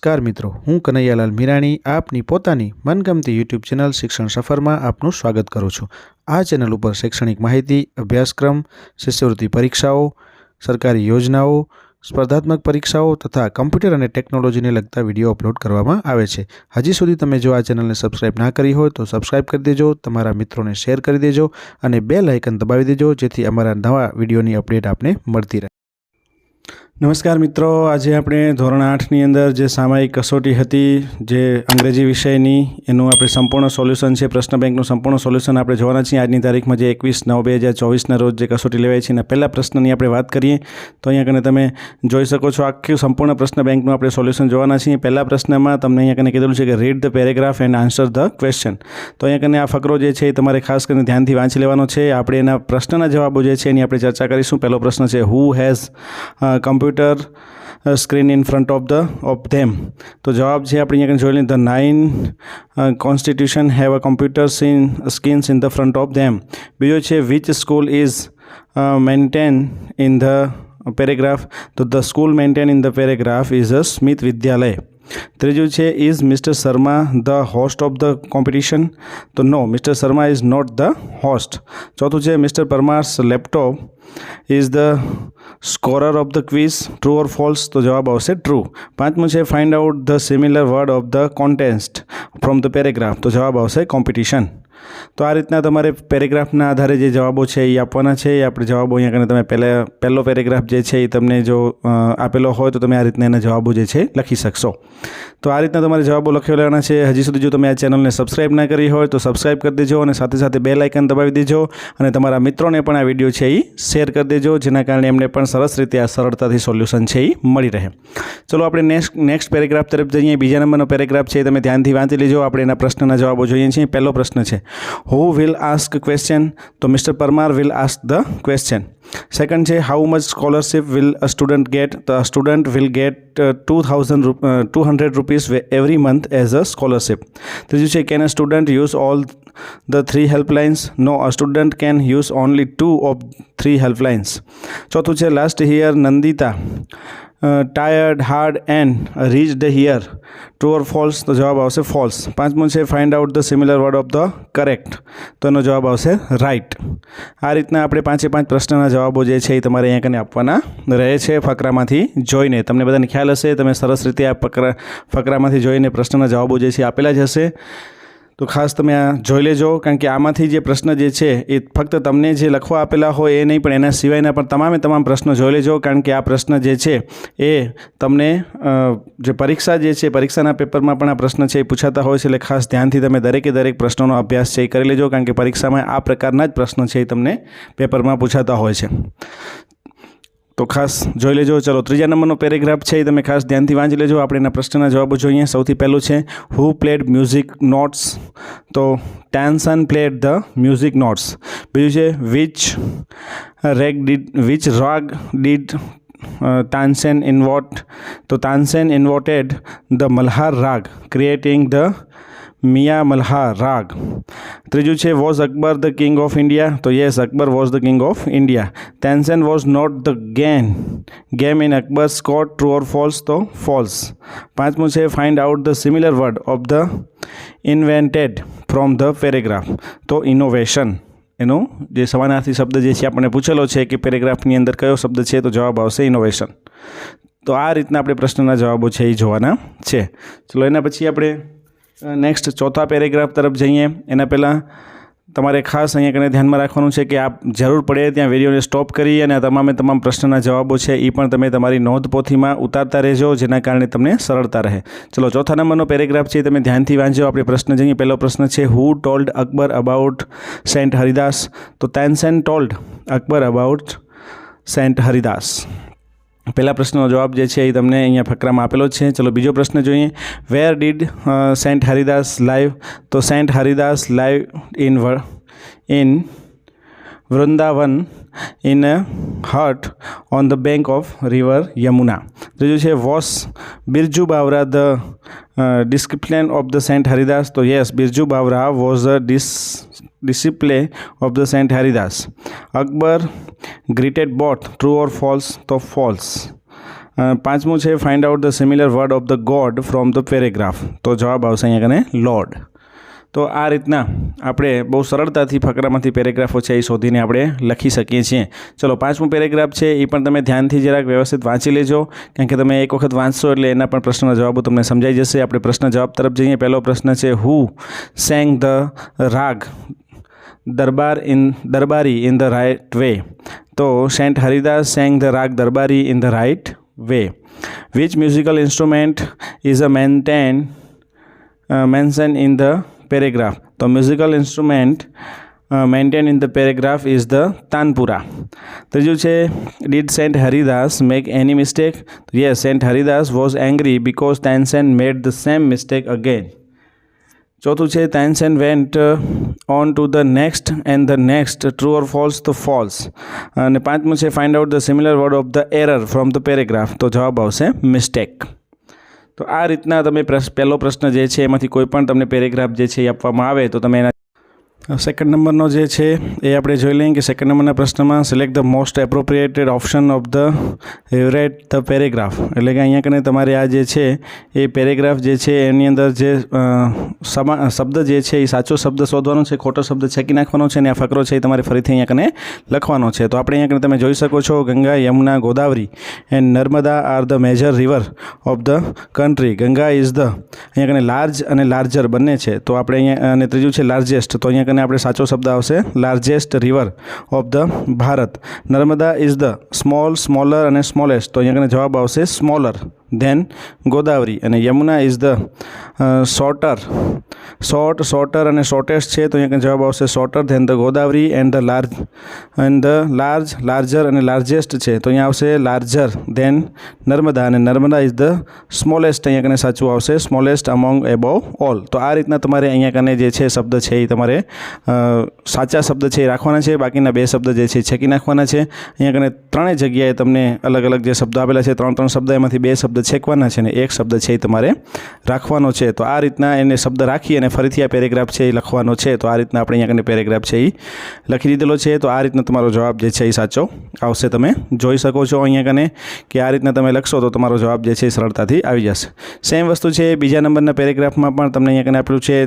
નમસ્કાર મિત્રો, હું કનૈયાલાલ મીરાણી આપની પોતાની મનગમતી યુટ્યુબ ચેનલ શિક્ષણ સફરમાં આપનું સ્વાગત કરું છું। આ ચેનલ ઉપર શૈક્ષણિક માહિતી, અભ્યાસક્રમ, શિષ્યવૃત્તિ પરીક્ષાઓ, સરકારી યોજનાઓ, સ્પર્ધાત્મક પરીક્ષાઓ તથા કમ્પ્યુટર અને ટેકનોલોજીને લગતા વિડીયો અપલોડ કરવામાં આવે છે। હજી સુધી તમે જો આ ચેનલને સબસ્ક્રાઇબ ના કરી હોય તો સબસ્ક્રાઇબ કરી દેજો, તમારા મિત્રોને શેર કરી દેજો અને બેલ આઇકન દબાવી દેજો જેથી અમારા નવા વિડીયોની અપડેટ આપને મળતી રહે। નમસ્કાર મિત્રો, આજે આપણે ધોરણ 8ની અંદર જે સામાયિક કસોટી હતી જે અંગ્રેજી વિષયની એનું આપણે સંપૂર્ણ સોલ્યુશન છે, પ્રશ્ન બેંકનું સંપૂર્ણ સોલ્યુશન આપણે જોવાના છીએ। આજની તારીખમાં જે 21/9/2024ના રોજ જે કસોટી લેવાઈ છે એના પહેલા પ્રશ્નની આપણે વાત કરીએ તો અહીંયા કને તમે જોઈ શકો છો આખું સંપૂર્ણ પ્રશ્ન બેંકનું આપણે સોલ્યુશન જોવાના છીએ। પહેલા પ્રશ્નમાં તમને અહીંયા કને કીધેલું છે કે read the paragraph and answer the question. તો અહીંયા કને આ ફકરો જે છે એ તમારે ખાસ કરીને ધ્યાનથી વાંચી લેવાનો છે। આપણે એના પ્રશ્નના જવાબો જે છે એની આપણે ચર્ચા કરીશું। પહેલો પ્રશ્ન છે who has computer screen in front of them. તો જવાબ છે આપણે અહીંયા જોઈ લઈએ the 9 constitution have a computer screens in the front of them. બીજો છે which school is mentioned in the paragraph. તો the school mentioned in the paragraph is a Smith વિદ્યાલય। ત્રીજું છે is mister Sharma the host of the competition. તો no, mister Sharma is not the host. ચોથું છે mister Parmar's laptop is the scorer of the quiz, true or false. તો જવાબ આવશે true. પાંચમું છે find out the similar word of the contest from the paragraph. તો જવાબ આવશે કોમ્પિટિશન। તો આ રીતના તમારે પેરેગ્રાફના આધારે જે જવાબો છે એ આપવાના છે। એ આપણે જવાબો અહીંયા કરીને તમે પહેલો પેરેગ્રાફ જે છે એ તમને જો આપેલો હોય તો તમે આ રીતના એના જવાબો જે છે લખી શકશો। તો આ રીતના તમારે જવાબો લખી લેવાના છે। હજી સુધી જો તમે આ ચેનલને સબસ્ક્રાઇબ ના કરી હોય તો સબસ્ક્રાઇબ કરી દેજો અને સાથે સાથે બેલ આઇકન દબાવી દેજો અને તમારા મિત્રોને પણ આ વિડીયો છે એ શેર કરી દેજો જેના કારણે એમને પણ સરસ રીતે આ સરળતાથી સોલ્યુશન છે એ મળી રહે। ચલો આપણે નેક્સ્ટ પેરેગ્રાફ તરફ જઈએ। બીજા નંબરનો પેરેગ્રાફ છે તમે ધ્યાનથી વાંચી લેજો। આપણે એના પ્રશ્નના જવાબો જોઈએ છીએ। પહેલો પ્રશ્ન છે હુ વિલ આસ્ક ક્વેશ્ચન। તો mister Parmar will ask the question. Second છે how much scholarship will a student get. તો a student will get 200 rupees every month as a scholarship. ત્રીજું છે can a student use all the 3 helplines। No, a student can use only 2 of 3 helplines। ચોથું છે last year Nandita tired hard and reached here, true or false। તો જવાબ આવશે false। પાંચમું છે find out the similar word of the correct। તો એનો જવાબ આવશે right। આ રીતના આપણે 5 પ્રશ્નના જવાબો જે છે એ તમારે અહીંયા કને આપવાના રહે છે ફકરામાંથી જોઈને। તમને બધાને ખ્યાલ હશે, તમે સરસ રીતે આ ફકરામાંથી જોઈને પ્રશ્નના જવાબો જે છે આપેલા જ હશે। તો ખાસ તમે આ જોઈ લેજો કારણ કે આમાંથી જે પ્રશ્ન જે છે એ ફક્ત તમને જે લખવા આપેલા હોય એ નહીં પણ એના સિવાયના પણ તમામ પ્રશ્નો જોઈ લેજો કારણ કે આ પ્રશ્ન જે છે એ તમને જે પરીક્ષા જે છે પરીક્ષાના પેપરમાં પણ આ પ્રશ્ન છે એ પૂછાતા હોય છે। એટલે ખાસ ધ્યાનથી તમે દરેક પ્રશ્નોનો અભ્યાસ છે એ કરી લેજો કારણ કે પરીક્ષામાં આ પ્રકારના જ પ્રશ્નો છે એ તમને પેપરમાં પૂછાતા હોય છે। તો ખાસ જોઈ લેજો। ચલો ત્રીજા નંબરનો પેરેગ્રાફ છે એ તમે ખાસ ધ્યાનથી વાંચી લેજો। આપણે એના પ્રશ્નના જવાબો જોઈએ। સૌથી પહેલું છે હુ પ્લેડ મ્યુઝિક નોટ્સ। તો tension played the music notes. બીજું છે વિચ રાગ ડીડ તાનસેન ઇન્વોટ। તો તાનસેન ઇન્વોટેડ ધ મલ્હાર રાગ ક્રિએટિંગ ધ મિયા મલ્હાર રાગ। ત્રીજું છે was Akbar the king of India. તો yes, Akbar was the king of India. Tansen was not the game in Akbar's court, true or false. તો ફોલ્સ। પાંચમું છે find out the similar word of the invented from the paragraph. તો innovation એનો જે સમાનાર્થી શબ્દ જે છે આપણને પૂછેલો છે કે પેરેગ્રાફની અંદર કયો શબ્દ છે તો જવાબ આવશે ઇનોવેશન। તો આ રીતના આપણે પ્રશ્નના જવાબો છે એ જોવાના છે। ચલો એના પછી આપણે નેક્સ્ટ ચોથા પેરેગ્રાફ તરફ જઈએ। એના પહેલાં તમારે ખાસ અહીંયા કને ધ્યાનમાં રાખવાનું છે કે આપ જરૂર પડે ત્યાં વિડીયોને સ્ટોપ કરી અને તમામ પ્રશ્નના જવાબો છે એ પણ તમે તમારી નોંધપોથીમાં ઉતારતા રહેજો જેના કારણે તમને સરળતા રહે। ચલો ચોથા નંબરનો પેરેગ્રાફ છે તમે ધ્યાનથી વાંચો। આપણે પ્રશ્ન જોઈએ। પહેલો પ્રશ્ન છે who told Akbar about saint Haridas. તો Tansen told Akbar about saint Haridas. પહેલા પ્રશ્નનો જવાબ જે છે એ તમને અહીંયા ફકરામાં આપેલો જ છે। ચલો બીજો પ્રશ્ન જોઈએ। Where did saint Haridas live. તો saint Haridas live in Vrindavan in a hut on the bank of river Yamuna. ત્રીજું છે was Birju Bawra the discipline of the saint Haridas. તો yes, Birju Bawra was a discipline of the saint Haridas. Akbar greeted both, true or false. તો false. પાંચમું છે find out the similar word of the god from the paragraph. તો જવાબ આવશે અહીંયા કને લોર્ડ. તો આ રીતના આપણે બહુ સરળતાથી ફકરામાંથી પેરેગ્રાફો છે એ શોધીને આપણે લખી શકીએ છીએ. ચલો, પાંચમું પેરેગ્રાફ છે એ પણ તમે ધ્યાનથી જરાક વ્યવસ્થિત વાંચી લેજો, કારણ કે તમે એક વખત વાંચશો એટલે એના પણ પ્રશ્નના જવાબો તમને સમજાઈ જશે. આપણે પ્રશ્ન જવાબ તરફ જઈએ. પહેલો પ્રશ્ન છે, હુ sang the raag Darbari in the right way. તો saint Haridas sang the raag Darbari in the right way. Which musical instrument is a mention in the paragraph. તો musical instrument mentioned in the paragraph is the tanpura. ત્રીજું છે, did saint Haridas make any mistake. Yes, saint Haridas was angry because Tansen made the same mistake again. ચોથું છે, Tansen went on to the next and the next, true or false. તો false. અને પાંચમું છે, find out the similar word of the error from the paragraph. તો જવાબ આવશે mistake. તો આ રીતના તમે પહેલો પ્રશ્ન જે છે એમાંથી કોઈ પણ તમને પેરેગ્રાફ જે છે એ આપવામાં આવે તો તમે એના સેકન્ડ નંબરનો જે છે એ આપણે જોઈ લઈએ કે સેકન્ડ નંબરના પ્રશ્નમાં select the most appropriated option of the rate the paragraph. એટલે કે અહીંયા કને તમારે આ જે છે એ પેરેગ્રાફ જે છે એની અંદર જે શબ્દ જે છે એ સાચો શબ્દ શોધવાનો છે, ખોટો શબ્દ છેકી નાખવાનો છે, અને આ ફકરો છે એ તમારે ફરીથી અહીંયા કને લખવાનો છે. તો આપણે અહીંયા કને તમે જોઈ શકો છો, Ganga, Yamuna, Godavari and Narmada are the major river of the country. Ganga is the, અહીંયા કને લાર્જ અને લાર્જર બંને છે, તો આપણે અહીંયા, અને ત્રીજું છે લાર્જેસ્ટ, તો અહીંયા અને આપણે સાચો શબ્દ આવશે largest river of the Bharat. Narmada is the small, smaller અને સ્મોલેસ્ટ, તો અહીંયા જવાબ આવશે સ્મોલર ધેન ગોદાવરી. અને યમુના ઇઝ ધ શોર્ટર અને શોર્ટેસ્ટ છે, તો અહીંયા જવાબ આવશે shorter than the Godavari. And the larger અને લાર્જેસ્ટ છે, તો અહીંયા આવશે લાર્જર ધેન નર્મદા. અને નર્મદા ઇઝ ધ સ્મોલેસ્ટ, અહીંયા કને સાચું આવશે સ્મોલેસ્ટ અમોંગ એબોવ ઓલ. તો આ રીતના તમારે અહીંયા કને જે છે શબ્દ છે એ તમારે સાચા શબ્દ છે એ રાખવાના છે, બાકીના બે શબ્દ જે છે છેકી નાખવાના છે. અહીંયા કને ત્રણેય જગ્યાએ તમને અલગ અલગ જે શબ્દ આપેલા છે, ત્રણ શબ્દ, એમાંથી બે શબ્દ છેકવાના છે અને એક શબ્દ છે એ તમારે રાખવાનો છે. તો આ રીતના એને શબ્દ રાખી અને ફરીથી આ પેરેગ્રાફ છે એ લખવાનો છે. તો આ રીતના આપણે અહીંયા કને પેરેગ્રાફ છે એ લખી દીધેલો છે. તો આ રીતના તમારો જવાબ જે છે એ સાચો આવશે. તમે જોઈ શકો છો અહીંયા કને કે આ રીતના તમે લખશો તો તમારો જવાબ જે છે એ સરળતાથી આવી જશે. સેમ વસ્તુ છે બીજા નંબરના પેરેગ્રાફમાં પણ તમને અહીંયા કને આપેલું છે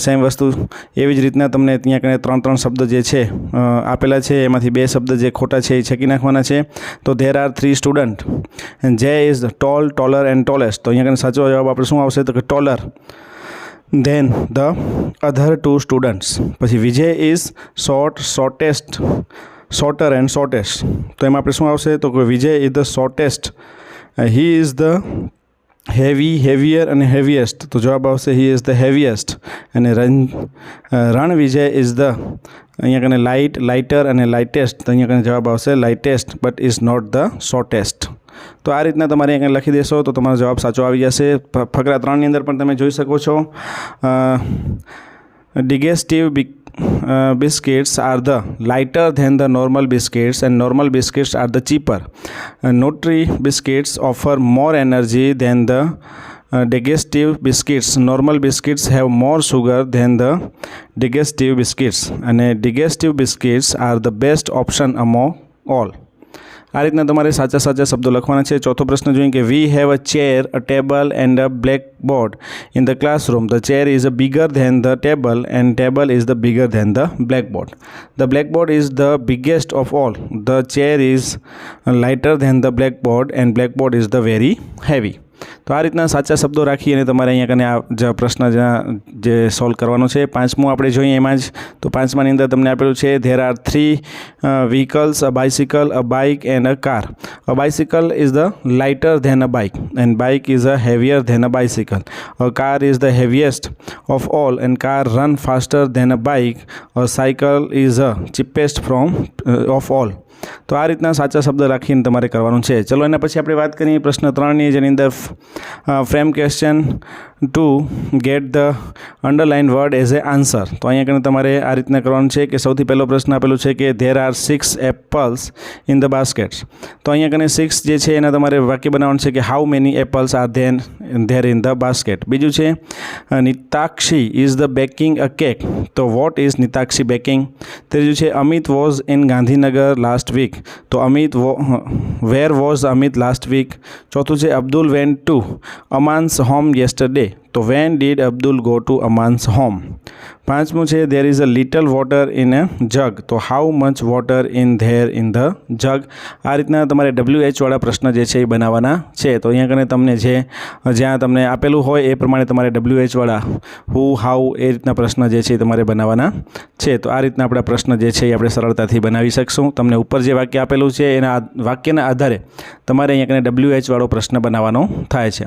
સેમ વસ્તુ. એવી જ રીતના તમને ત્યાં કને ત્રણ શબ્દ જે છે આપેલા છે, એમાંથી બે શબ્દ જે ખોટા છે એ છેકી નાખવાના છે. તો ધેર આર 3 સ્ટુડન્ટ એન્ડ જે is tall, taller and tallest. તો અહીંયા કને સાચો જવાબ આપણે શું આવશે તો કે taller than the other 2 students. પછી Vijay is shortest, shorter and shortest. તો એમાં આપણે શું આવશે તો કે Vijay is the shortest, he is the heavier અને હેવીએસ્ટ. તો જવાબ આવશે હી ઇઝ ધ હેવીએસ્ટ. અને રણ વિજય ઇઝ ધ, અહીંયા કને લાઇટ, લાઇટર અને લાઇટેસ્ટ. તો અહીંયા કને જવાબ આવશે lightest but is not the shortest. તો આ રીતના તમારે અહીંયા લખી દેશો તો તમારો જવાબ સાચો આવી જશે. ફકરા 3ની અંદર પણ તમે જોઈ શકો છો, ડિગેસ્ટિવ biscuits are the lighter than the normal biscuits and normal biscuits are the cheaper. Nutri biscuits offer more energy than the digestive biscuits. Normal biscuits have more sugar than the digestive biscuits and digestive biscuits are the best option among all. આ રીતના તમારે સાચા શબ્દો લખવાના છે. ચોથો પ્રશ્ન જોઈએ કે we have a chair, a table and a black board in the classroom. The chair is a bigger than the table and table is the bigger than the black board. The black board is the biggest of all. The chair is lighter than the black board and black board is the very heavy. તો આ રીતના સાચા શબ્દો રાખી અને તમારે અહીંયા કને આ પ્રશ્ન જે સોલ્વ કરવાનો છે. પાંચમું આપણે જોઈએ એમાં જ, તો પાંચમાની અંદર તમને આપેલું છે there are 3 vehicles, a bicycle, a bike and a car. A bicycle is the lighter than a bike and bike is a heavier than a bicycle. A car is the heaviest of all and car run faster than a bike. A cycle is the cheapest of all. તો આ રીતના સાચા શબ્દ રાખીને તમારે કરવાનું છે. ચલો એના પછી આપણે વાત કરીએ પ્રશ્ન 3ની, જેની અંદર frame question two get the underline word as a answer. તો અહીંયા કને તમારે આ રીતના કરવાનું છે કે સૌથી પહેલો પ્રશ્ન આપેલું છે કે there are 6 apples in the baskets. તો અહીંયા કને 6 જે છે એના તમારે વાક્ય બનાવવાનું છે કે how many apples are there in the basket. બીજું છે Nitakshi is the baking a cake. તો વોટ ઇઝ નિતાક્ષી બેકિંગ. ત્રીજું છે Amit was in Gandhinagar last week. તો where was Amit last week. ચોથું છે Abdul went to Aman's home yesterday. તો when did Abdul go to Aman's home. પાંચમું છે there is a little water in a jug. તો how much water in the jug. આ રીતના તમારે WH વાળા પ્રશ્ન જે છે એ બનાવવાના છે. તો અહીંયા કને તમને જ્યાં તમને આપેલું હોય એ પ્રમાણે તમારે WH વાળા હુ હાઉ એ રીતના પ્રશ્ન જે છે એ તમારે બનાવવાના છે. તો આ રીતના આપણા પ્રશ્ન જે છે એ આપણે સરળતાથી બનાવી શકશું. તમને ઉપર જે વાક્ય આપેલું છે એના વાક્યના આધારે તમારે અહીંયા કને WH વાળો પ્રશ્ન બનાવવાનો થાય છે.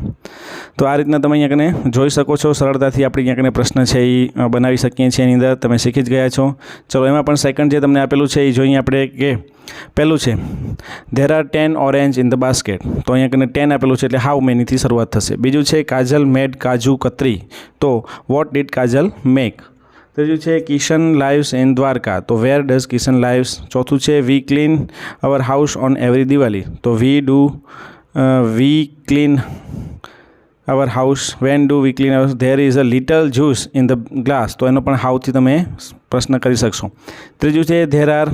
તો આ રીતના તમે અહીંયા કને જોઈ શકો છો સરળતાથી આપણે અહીંયા કને પ્રશ્ન છે એ બનાવી શકીએ છીએ. એની અંદર તમે શીખી જ ગયા છો. ચલો એમાં પણ સેકન્ડ જે તમને આપેલું છે એ જોઈએ આપણે કે પહેલું છે there R 10 orange in the basket. તો અહીંયા કને 10 આપેલું છે એટલે હાઉ મેનીથી શરૂઆત થશે. બીજું છે કાજલ મેડ કાજુ કતરી. તો વોટ ડીડ કાજલ મેક. ત્રીજું છે કિશન લાઇવ્સ ઇન દ્વારકા. તો વેર ડઝ કિશન લાઇવ્સ. ચોથું છે we clean our house on every Diwali. તો we clean our house. When do we clean our. There is a little juice in the glass. તો એનો પણ હાઉથી તમે પ્રશ્ન કરી શકશો. ત્રીજું છે there are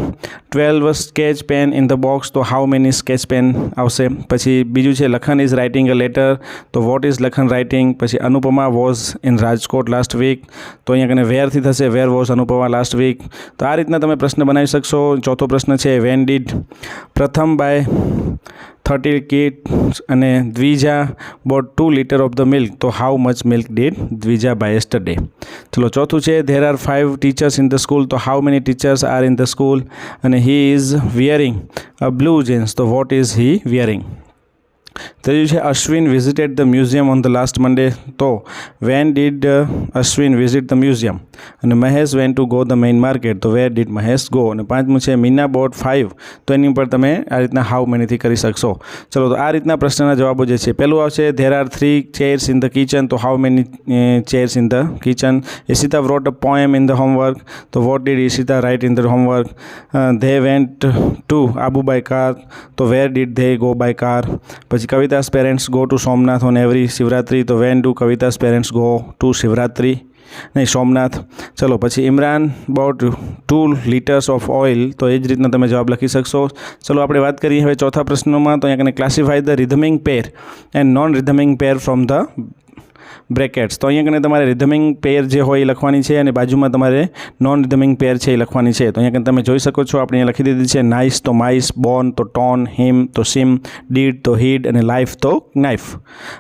12 sketch pen in the box. તો હાઉ મેની સ્કેચ પેન આવશે. પછી બીજું છે Lakhan is writing a letter. તો વોટ ઇઝ લખન રાઇટિંગ. પછી Anupama was in Rajkot last week. તો અહીંયા કને વેરથી થશે where was Anupama last week. તો આ રીતના તમે પ્રશ્ન બનાવી શકશો. ચોથો પ્રશ્ન છે when did Pratham buy 30 kids અને Dwija bought 2 litre of the milk. તો how much milk did Dwija buy yesterday. ચલો ચોથું છે there are 5 teachers in the school. તો how many teachers are in the school. અને he is wearing a blue jeans. તો what is he wearing. ત્રીજું છે Ashwin visited the museum on the last Monday. તો when did Ashwin visit the museum. અને Mahesh went to go the main market. તો where did Mahesh go. અને પાંચમું છે Meena boat 5. તો એની ઉપર તમે આ રીતના હાઉ મેનીથી કરી શકશો. ચલો તો આ રીતના પ્રશ્નના જવાબો જે છે પહેલું આવશે there are 3 chairs in the kitchen. તો how many chairs in the kitchen. Ishita wrote a poem in the homework. તો what did Ishita write in the homework. They went to Abu by car. તો where did they go by car. પછી Kavita's parents go to Somnath on every Shivratri. તો when do Kavita's parents go to Shivratri નહીં સોમનાથ. ચલો પછી Imran bought 2 litres of oil. તો એ જ રીતના તમે જવાબ લખી શકશો. ચલો આપણે વાત કરીએ હવે ચોથા પ્રશ્નોમાં. તો અહીંયા કને classify the rhyming pair and non rhyming pair from the brackets. તો અહીંયા કને તમારે રિધમિંગ પેર જે હોય એ લખવાની છે અને બાજુમાં તમારે નોન રિધમિંગ પેર છે એ લખવાની છે. તો અહીંયા કને તમે જોઈ શકો છો આપણે અહીંયા લખી દીધી છે નાઇસ તો માઇસ, બોન તો ટોન, હિમ તો સિમ, ડીડ તો હીડ અને લાઈફ તો નાઇફ.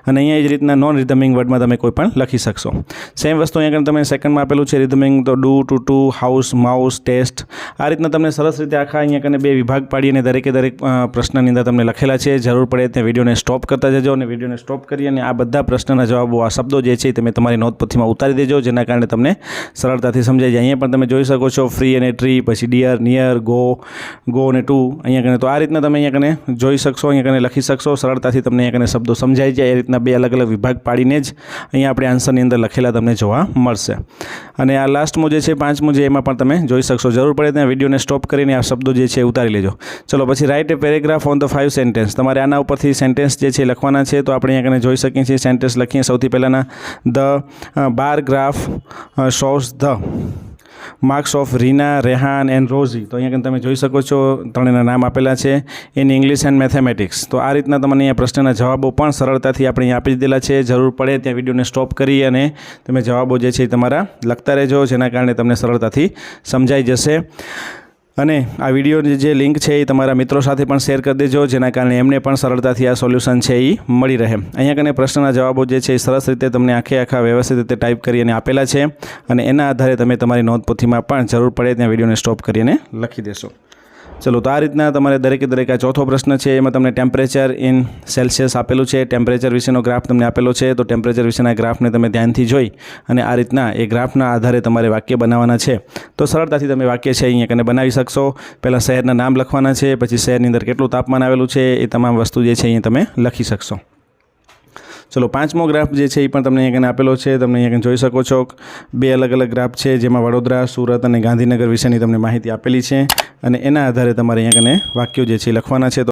અને અહીંયા એ જ રીતના નોન રિધમિંગ વર્ડમાં તમે કોઈ પણ લખી શકશો. સેમ વસ્તુ અહીંયા કને તમે સેકન્ડમાં આપેલું છે રિધમિંગ. તો do to house, mouse, test. આ રીતના તમને સરસ રીતે આખા અહીંયા કને 2 વિભાગ પાડી અને દરેક પ્રશ્નની અંદર તમને લખેલા છે. જરૂર પડે ત્યાં વિડીયોને સ્ટોપ કરતા જજો અને વિડીયોને સ્ટોપ કરી અને આ બધા પ્રશ્નના જવાબો આ શબ્દો જે છે તમે તમારી નોટપોથીમાં ઉતારી દેજો જેના કારણે તમને સરળતાથી સમજાઈ જાય. અહીંયા પણ તમે જોઈ શકો છો ફ્રી અને ટ્રી, પછી ડિયર, નિયર, ગો અને ટુ અહીંયા કને. તો આ રીતના તમે અહીંયા કને જોઈ શકશો, અહીંયા કને લખી શકશો. સરળતાથી તમને અહીંયા કને શબ્દો સમજાઈ જાય. એ રીતના 2 અલગ અલગ વિભાગ પાડીને જ અહીંયા આપણે આન્સરની અંદર લખેલા તમને જોવા મળશે. અને આ લાસ્ટમું જે છે 5મું જે એમાં પણ તમે જોઈ શકશો. જરૂર પડે ત્યાં વિડીયોને સ્ટોપ કરીને આ શબ્દો જે છે ઉતારી લેજો. ચલો પછી write a paragraph on the 5 sentence. તમારે આના ઉપરથી સેન્ટેન્સ જે છે લખવાના છે. તો આપણે અહીંયા કને જોઈ શકીએ છીએ સેન્ટેન્સ લખીએ. સૌથી પહેલાંના the bar graph shows the marks of Reena, Rehan and Rosy. તો અહીંયા તમે જોઈ શકો છો ત્રણેના નામ આપેલા છે ઇન ઇંગ્લિશ એન્ડ મેથેમેટિક્સ. તો આ રીતના તમને અહીંયા પ્રશ્નના જવાબો પણ સરળતાથી આપણે અહીંયા આપી દીધેલા છે. જરૂર પડે ત્યાં વિડીયોને સ્ટોપ કરી અને તમે જવાબો જે છે એ તમારા લખતા રહેજો જેના કારણે તમને સરળતાથી સમજાઈ જશે. અને આ વિડીયોની જે લિંક છે એ તમારા મિત્રો સાથે પણ શેર કરી દેજો જેના કારણે એમને પણ સરળતાથી આ સોલ્યુશન છે એ મળી રહે. અહીંયા કને પ્રશ્નના જવાબો જે છે એ સરસ રીતે તમને આખા વ્યવસ્થિત રીતે ટાઈપ કરી અને આપેલા છે અને એના આધારે તમે તમારી નોંધપોથીમાં પણ જરૂર પડે ત્યાં વિડીયોને સ્ટોપ કરીને લખી દેશો. ચલો તો આ રીતના તમારે દરેકે આ ચોથો પ્રશ્ન છે એમાં તમને ટેમ્પરેચર ઇન સેલ્સિયસ આપેલું છે. ટેમ્પરેચર વિશેનો ગ્રાફ તમને આપેલો છે. તો ટેમ્પરેચર વિશેના ગ્રાફને તમે ધ્યાનથી જોઈ અને આ રીતના એ ગ્રાફના આધારે તમારે વાક્ય બનાવવાના છે. તો સરળતાથી તમે વાક્ય છે અહીંયા કને બનાવી શકશો. પહેલાં શહેરના નામ લખવાના છે, પછી શહેરની અંદર કેટલું તાપમાન આવેલું છે એ તમામ વસ્તુ જે છે અહીંયા તમે લખી શકશો. ચલો 5મો ગ્રાફ જે છે એ પણ તમને અહીંયા કને આપેલો છે. તમને અહીંયા કને જોઈ શકો છો 2 અલગ અલગ ગ્રાફ છે, જેમાં વડોદરા, સુરત અને ગાંધીનગર વિશેની તમને માહિતી આપેલી છે અને એના આધારે તમારે અહીંયા કને વાક્યો જે છે એ લખવાના છે.